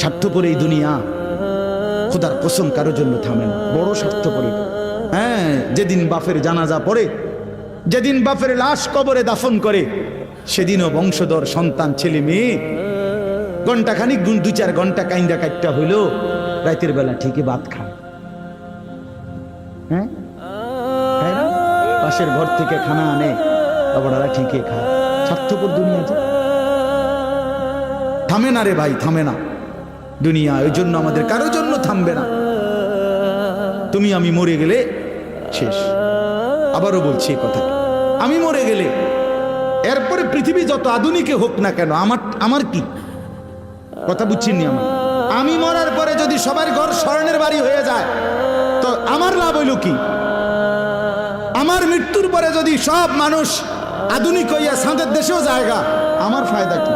স্বার্থপর এই দুনিয়া, খোদার কসম কারোর জন্য থামে না, বড় স্বার্থপর। হ্যাঁ, যেদিন বাপের জানাজা পড়ে, যেদিন বাপের লাশ কবরে দাফন করে, সেদিনও বংশধর সন্তান ছেলে মেয়ে ঘন্টাখানিক 2-4 ঘন্টা কাইন্দা কাটটা হইল, রাতের বেলা ঠিকই ভাত খায়। হ্যাঁ, খায় না? পাশের ঘর থেকে খানা আনে, বাবারা ঠিকই খায়। স্বার্থপর দুনিয়া যে থামে না রে ভাই, থামে না দুনিয়া। ওই জন্য আমাদের কারোর জন্য থামবে না। তুমি আমি মরে গেলে শেষ। আবারও বলছি এই কথা, আমি মরে গেলে এরপরে পৃথিবী যত আধুনিকে হোক না কেন, আমার কি কথা বুঝছেননি? আমি মরার পরে যদি সবার ঘর স্বর্ণের বাড়ি হয়ে যায় তো আমার লাভ হইল কি? আমার মৃত্যুর পরে যদি সব মানুষ আধুনিক হইয়া সাঁদের দেশেও জায়গা, আমার ফায়দা কি?